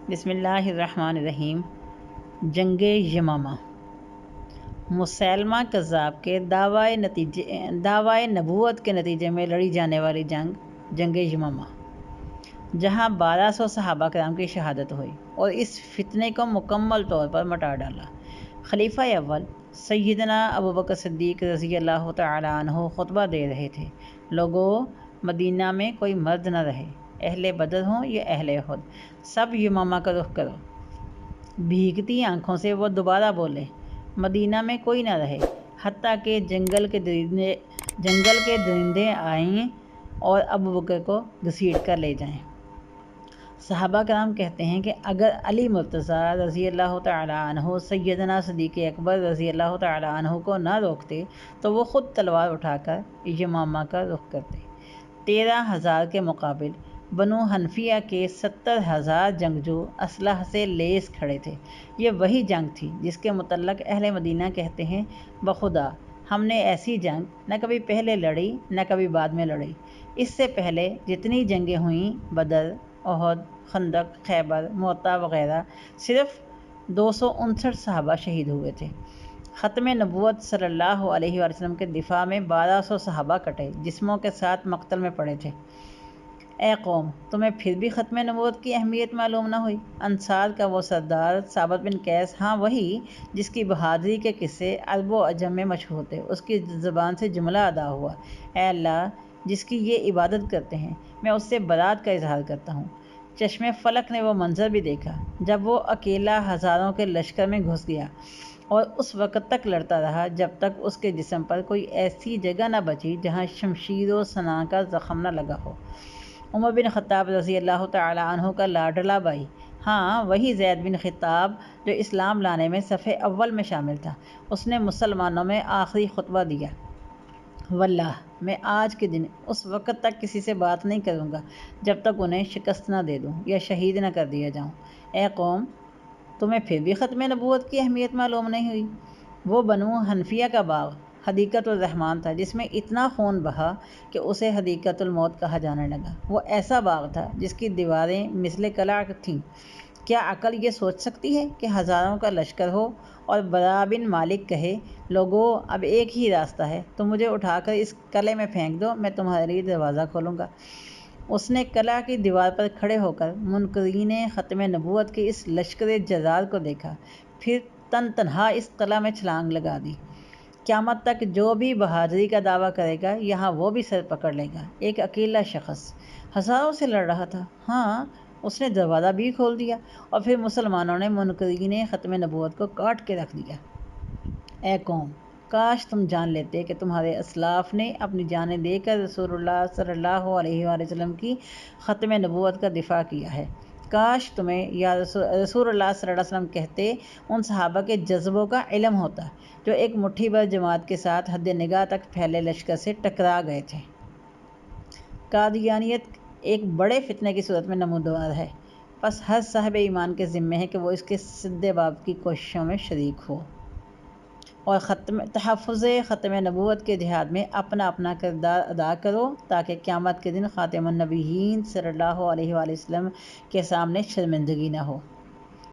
بسم اللہ الرحمن الرحیم۔ جنگ یمامہ مسیلمہ کذاب کے دعوی نبوت کے نتیجے میں لڑی جانے والی جنگ یمامہ، جہاں 1200 صحابہ کرام کی شہادت ہوئی اور اس فتنے کو مکمل طور پر مٹا ڈالا۔ خلیفہ اول سیدنا ابوبکر صدیق رضی اللہ تعالی عنہ خطبہ دے رہے تھے: لوگو، مدینہ میں کوئی مرد نہ رہے، اہل بدر ہوں یا اہل احد، سب یمامہ کا رخ کرو۔ بھیگتی آنکھوں سے وہ دوبارہ بولے: مدینہ میں کوئی نہ رہے، حتیٰ کہ جنگل کے درندے آئیں اور ابوبکر کو گھسیٹ کر لے جائیں۔ صحابہ کرام کہتے ہیں کہ اگر علی مرتضیٰ رضی اللہ تعالیٰ عنہ سیدنا صدیق اکبر رضی اللہ تعالیٰ عنہ کو نہ روکتے تو وہ خود تلوار اٹھا کر یمامہ کا رخ کرتے۔ 13,000 کے مقابل بنو حنفیہ کے 70,000 جنگجو اسلحہ سے لیس کھڑے تھے۔ یہ وہی جنگ تھی جس کے متعلق اہل مدینہ کہتے ہیں: بخدا، ہم نے ایسی جنگ نہ کبھی پہلے لڑی نہ کبھی بعد میں لڑی۔ اس سے پہلے جتنی جنگیں ہوئیں، بدر، احد، خندق، خیبر، موطا وغیرہ، صرف 259 صحابہ شہید ہوئے تھے۔ ختم نبوت صلی اللہ علیہ وسلم کے دفاع میں 1200 صحابہ کٹے جسموں کے ساتھ مقتل میں پڑے تھے۔ اے قوم، تمہیں پھر بھی ختم نبوت کی اہمیت معلوم نہ ہوئی؟ انصار کا وہ سردار ثابت بن قیس، ہاں وہی جس کی بہادری کے قصے عرب و عجم میں مشہور تھے، اس کی زبان سے جملہ ادا ہوا: اے اللہ، جس کی یہ عبادت کرتے ہیں، میں اس سے برات کا اظہار کرتا ہوں۔ چشم فلک نے وہ منظر بھی دیکھا جب وہ اکیلا ہزاروں کے لشکر میں گھس گیا، اور اس وقت تک لڑتا رہا جب تک اس کے جسم پر کوئی ایسی جگہ نہ بچی جہاں شمشیر و سناں کا زخم نہ لگا ہو۔ عمر بن خطاب رضی اللہ تعالیٰ عنہ کا لاڈلا بھائی، ہاں وہی زید بن خطاب جو اسلام لانے میں صف اول میں شامل تھا، اس نے مسلمانوں میں آخری خطبہ دیا: واللہ، میں آج کے دن اس وقت تک کسی سے بات نہیں کروں گا جب تک انہیں شکست نہ دے دوں یا شہید نہ کر دیا جاؤں۔ اے قوم، تمہیں پھر بھی ختم نبوت کی اہمیت معلوم نہیں ہوئی؟ وہ بنو حنفیہ کا باغ حدیقۃ الرحمن تھا جس میں اتنا خون بہا کہ اسے حدیقۃ الموت کہا جانے لگا۔ وہ ایسا باغ تھا جس کی دیواریں مثل قلعہ تھیں۔ کیا عقل یہ سوچ سکتی ہے کہ ہزاروں کا لشکر ہو اور برا بن مالک کہے: لوگو، اب ایک ہی راستہ ہے، تم مجھے اٹھا کر اس قلعے میں پھینک دو، میں تمہارے لیے دروازہ کھولوں گا۔ اس نے قلعہ کی دیوار پر کھڑے ہو کر منکرین ختم نبوت کے اس لشکر جرار کو دیکھا، پھر تنہا اس قلعہ میں چھلانگ لگا دی۔ قیامت تک جو بھی بہادری کا دعویٰ کرے گا، یہاں وہ بھی سر پکڑ لے گا۔ ایک اکیلا شخص ہزاروں سے لڑ رہا تھا، ہاں اس نے دروازہ بھی کھول دیا، اور پھر مسلمانوں نے منکرین ختم نبوت کو کاٹ کے رکھ دیا۔ اے قوم، کاش تم جان لیتے کہ تمہارے اسلاف نے اپنی جانیں دے کر رسول اللہ صلی اللہ علیہ وآلہ وسلم کی ختم نبوت کا دفاع کیا ہے۔ کاش تمہیں یا رسول اللہ صلی اللہ علیہ وسلم کہتے ان صحابہ کے جذبوں کا علم ہوتا جو ایک مٹھی بھر جماعت کے ساتھ حد نگاہ تک پھیلے لشکر سے ٹکرا گئے تھے۔ قادیانیت ایک بڑے فتنے کی صورت میں نمودار ہے، پس ہر صاحب ایمان کے ذمے ہے کہ وہ اس کے سد باب کی کوششوں میں شریک ہو اور تحفظ ختم نبوت کے جہاد میں اپنا اپنا کردار ادا کرو، تاکہ قیامت کے دن خاتم النبیین صلی اللہ علیہ وآلہ وسلم کے سامنے شرمندگی نہ ہو۔